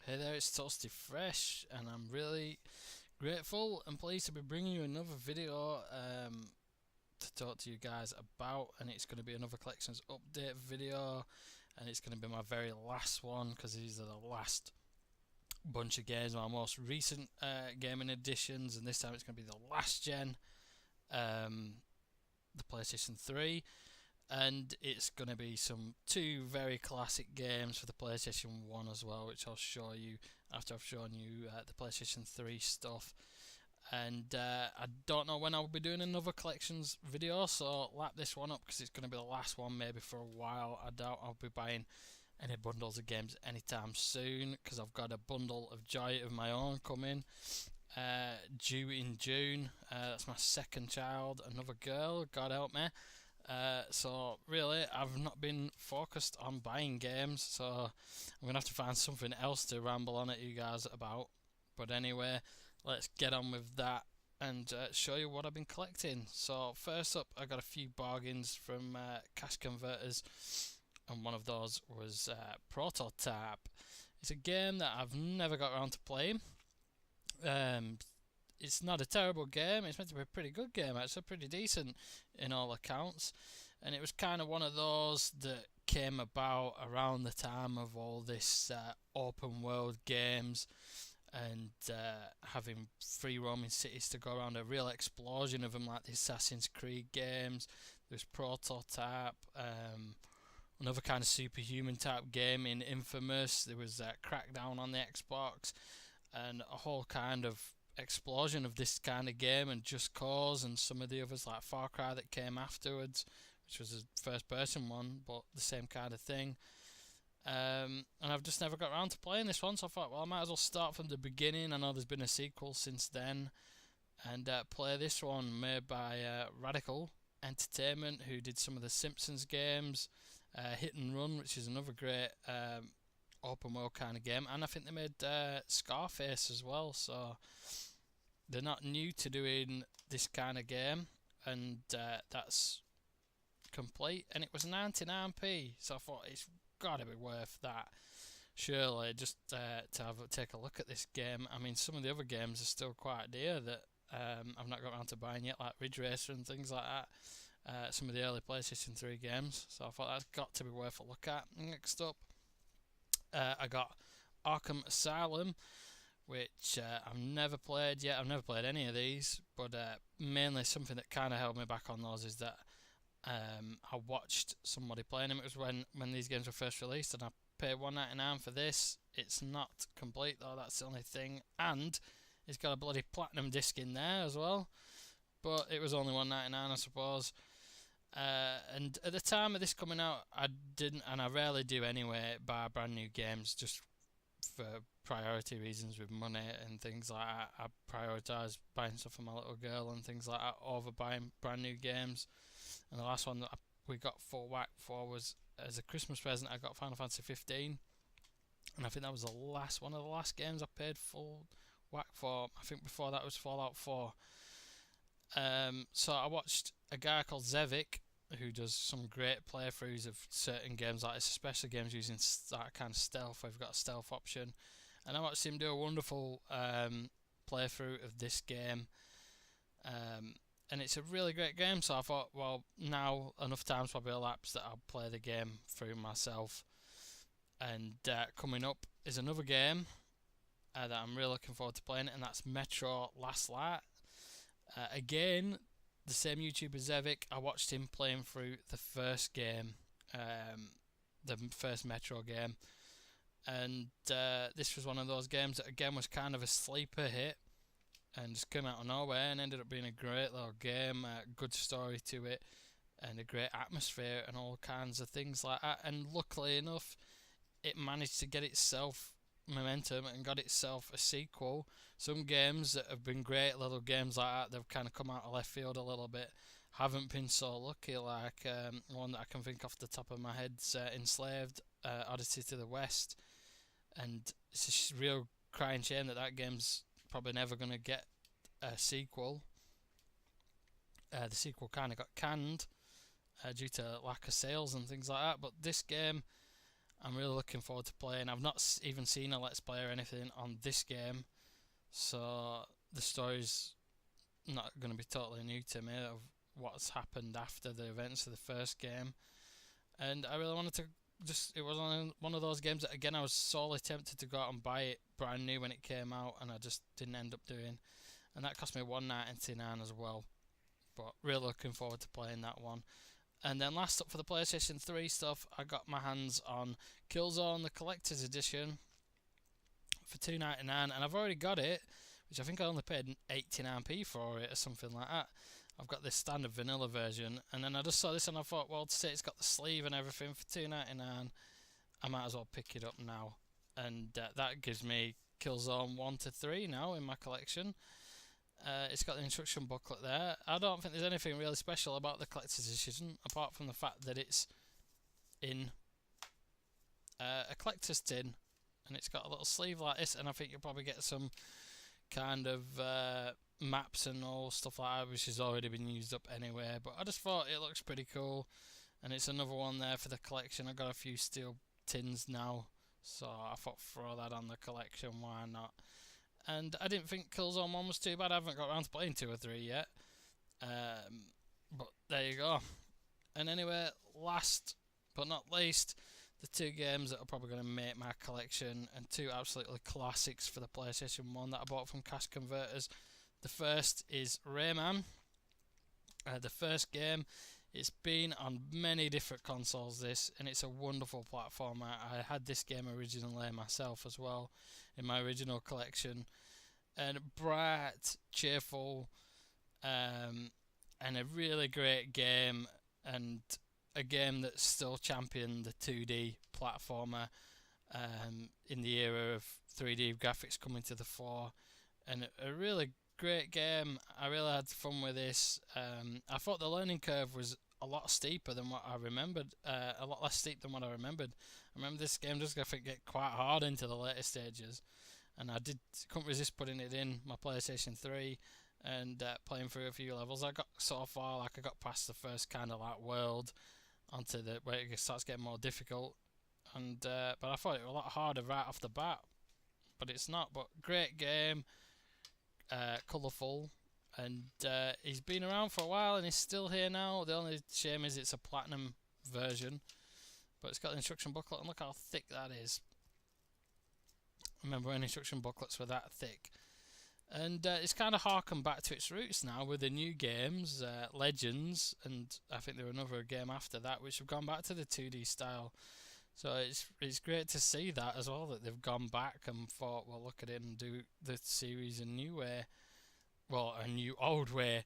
Hey there, it's Toasty Fresh, and I'm really grateful and pleased to be bringing you another video to talk to you guys about, and it's going to be another collections update video, and it's going to be my very last one because these are the last bunch of games, my most recent gaming editions, and this time it's going to be the last gen, the PlayStation 3. And it's going to be two very classic games for the PlayStation 1 as well, which I'll show you after I've shown you the PlayStation 3 stuff. And I don't know when I'll be doing another collections video, so lap this one up because it's going to be the last one maybe for a while. I doubt I'll be buying any bundles of games anytime soon because I've got a bundle of joy of my own coming due in June. That's my second child, another girl, God help me. So really, I've not been focused on buying games, so I'm gonna have to find something else to ramble on at you guys about. But anyway, let's get on with that and show you what I've been collecting. So first up, I got a few bargains from cash converters, and one of those was Prototype. It's a game that I've never got around to playing. It's not a terrible game. It's meant to be a pretty good game, actually, pretty decent in all accounts. And it was kind of one of those that came about around the time of all this open world games and having free roaming cities to go around. A real explosion of them, like the Assassin's Creed games. There's Prototype. Another kind of superhuman type game in Infamous. There was Crackdown on the Xbox, and a whole kind of explosion of this kind of game, and Just Cause and some of the others like Far Cry that came afterwards, which was a first person one but the same kind of thing. And I've just never got around to playing this one, so I thought, well, I might as well start from the beginning. I know there's been a sequel since then, and play this one made by Radical Entertainment, who did some of the Simpsons games, Hit and Run, which is another great open world kind of game, and I think they made Scarface as well, so they're not new to doing this kind of game, and that's complete, and it was 99p, so I thought it's got to be worth that surely, just to take a look at this game. I mean, some of the other games are still quite dear that I've not got around to buying yet, like Ridge Racer and things like that, some of the early PlayStation 3 games, so I thought that's got to be worth a look at. Next up, I got Arkham Asylum, which I've never played yet. I've never played any of these, but mainly something that kind of held me back on those is that I watched somebody playing them. It was when these games were first released, and I paid $1.99 for this. It's not complete though, that's the only thing, and it's got a bloody platinum disc in there as well, but it was only $1.99, I suppose. And at the time of this coming out, I didn't, and I rarely do anyway, buy brand new games just for priority reasons with money and things like that. I prioritise buying stuff for my little girl and things like that over buying brand new games. And the last one that we got full whack for was, as a Christmas present, I got Final Fantasy 15, and I think that was the last one of the last games I paid full whack for. I think before that was Fallout 4. So I watched a guy called Zevik, who does some great playthroughs of certain games like this, especially games using that kind of stealth, where you've got a stealth option, and I watched him do a wonderful playthrough of this game, and it's a really great game, so I thought, well, now enough time's probably elapsed that I'll play the game through myself. And coming up is another game that I'm really looking forward to playing, and that's Metro Last Light. Again, the same YouTuber Zevik, I watched him playing through the first game, the first Metro game, and this was one of those games that again was kind of a sleeper hit and just came out of nowhere and ended up being a great little game, good story to it, and a great atmosphere and all kinds of things like that. And luckily enough, it managed to get itself momentum and got itself a sequel. Some games that have been great little games like that, they've kind of come out of left field a little bit, haven't been so lucky, like one that I can think off the top of my head is Enslaved, Odyssey to the West, and it's a real crying shame that that game's probably never going to get a sequel. The sequel kind of got canned due to lack of sales and things like that, but this game I'm really looking forward to playing. I've not even seen a Let's Play or anything on this game, so the story's not going to be totally new to me of what's happened after the events of the first game. And I really wanted to it was one of those games that, again, I was sorely tempted to go out and buy it brand new when it came out, and I just didn't end up doing. And that cost me $1.99 as well. But really looking forward to playing that one. And then last up for the PlayStation 3 stuff, I got my hands on Killzone, the Collector's Edition, for $2.99, and I've already got it, which I think I only paid 89p for it or something like that. I've got this standard vanilla version, and then I just saw this and I thought, well, to say it's got the sleeve and everything for $2.99, I might as well pick it up now. And that gives me Killzone 1 to 3 now in my collection. It's got the instruction booklet there. I don't think there's anything really special about the collector's edition, apart from the fact that it's in a collector's tin, and it's got a little sleeve like this, and I think you'll probably get some kind of maps and all stuff like that, which has already been used up anyway. But I just thought it looks pretty cool, and it's another one there for the collection. I've got a few steel tins now, so I thought throw that on the collection, why not? And I didn't think Killzone 1 was too bad. I haven't got around to playing 2 or 3 yet. But there you go. And anyway, last but not least, the 2 games that are probably going to make my collection, and 2 absolutely classics for the PlayStation 1 that I bought from Cash Converters. The first is Rayman. The first game, it's been on many different consoles, and it's a wonderful platformer. I had this game originally myself as well in my original collection, and bright, cheerful, and a really great game, and a game that still championed the 2D platformer in the era of 3D graphics coming to the fore, and a really great game. I really had fun with this. I thought the learning curve was a lot steeper than what I remembered, a lot less steep than what I remembered. I remember this game just going to get quite hard into the later stages, and I couldn't resist putting it in my PlayStation 3 and playing through a few levels. I got so far, like I got past the first kind of like world onto the where it starts getting more difficult, and but I thought it was a lot harder right off the bat, but it's not. But great game, colourful, and he's been around for a while and he's still here now. The only shame is it's a platinum version, but it's got the instruction booklet, and look how thick that is. Remember when instruction booklets were that thick. And it's kind of harkened back to its roots now with the new games, Legends, and I think there were another game after that which have gone back to the 2D style. So it's great to see that as well, that they've gone back and thought, well, look at it and do the series a new way, well, a new old way.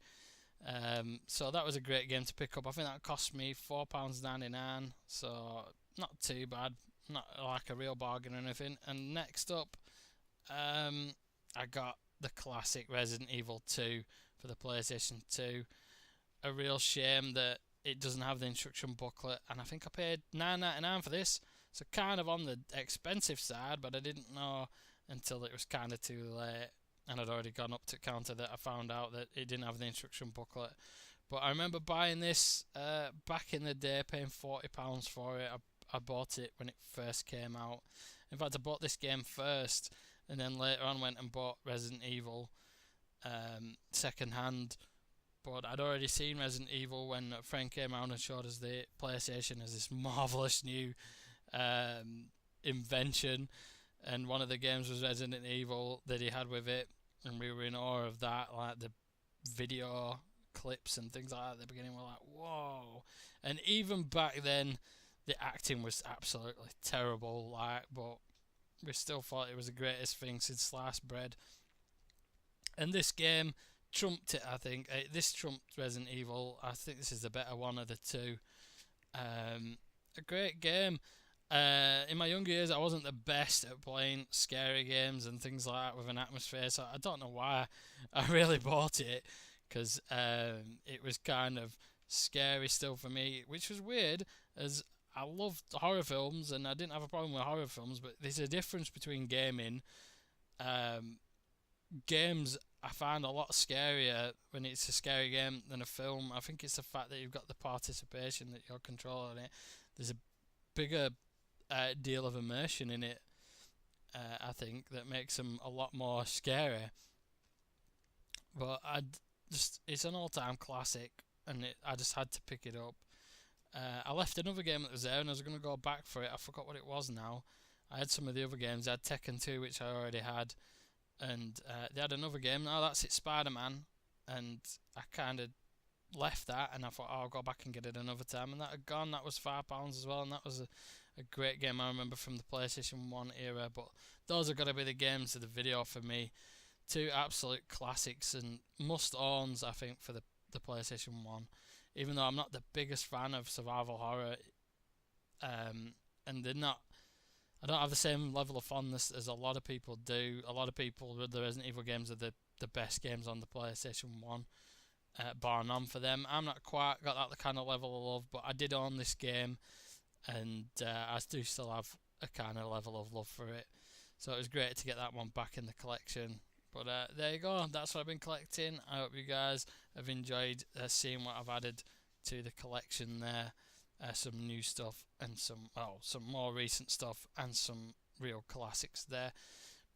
So that was a great game to pick up. I think that cost me £4.99, so not too bad, not like a real bargain or anything. And next up, I got the classic Resident Evil 2 for the PlayStation 2. A real shame that it doesn't have the instruction booklet, and I think I paid $9.99 for this, so kind of on the expensive side, but I didn't know until it was kind of too late, and I'd already gone up to counter that I found out that it didn't have the instruction booklet. But I remember buying this back in the day, paying £40 for it. I bought it when it first came out. In fact, I bought this game first, and then later on went and bought Resident Evil second hand. But I'd already seen Resident Evil when a friend came around and showed us the PlayStation as this marvellous new invention, and one of the games was Resident Evil that he had with it, and we were in awe of that, like the video clips and things like that at the beginning. We're like, whoa. And even back then the acting was absolutely terrible, but we still thought it was the greatest thing since sliced bread. And this game trumped it, I think. This trumped Resident Evil. I think this is the better one of the two. A great game. In my younger years, I wasn't the best at playing scary games and things like that with an atmosphere, so I don't know why I really bought it, because it was kind of scary still for me, which was weird, as I loved horror films and I didn't have a problem with horror films, but there's a difference between gaming. Games I find a lot scarier when it's a scary game than a film. I think it's the fact that you've got the participation, that you're controlling it. There's a bigger deal of immersion in it. I think that makes them a lot more scary. But it's an all-time classic, and I just had to pick it up. I left another game that was there, and I was going to go back for it. I forgot what it was now. I had some of the other games. I had Tekken 2, which I already had, and they had another game. Now that's it, Spider-Man, and I kind of left that, and I thought, oh, I'll go back and get it another time, and that had gone. That was £5 as well, and that was a great game I remember from the PlayStation 1 era. But those have got to be the games of the video for me. Two absolute classics and must-owns, I think, for the PlayStation 1. Even though I'm not the biggest fan of survival horror, and I don't have the same level of fondness as a lot of people do. A lot of people with the Resident Evil games are the best games on the PlayStation 1, bar none for them. I'm not quite got that kind of level of love, but I did own this game, and I do still have a kind of level of love for it. So it was great to get that one back in the collection. But there you go, that's what I've been collecting. I hope you guys have enjoyed seeing what I've added to the collection there. Some new stuff and some more recent stuff and some real classics there.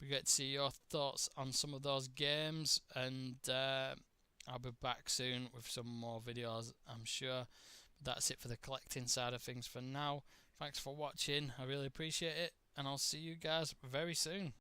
We get to see your thoughts on some of those games, and I'll be back soon with some more videos, I'm sure. But that's it for the collecting side of things for now. Thanks for watching, I really appreciate it, and I'll see you guys very soon.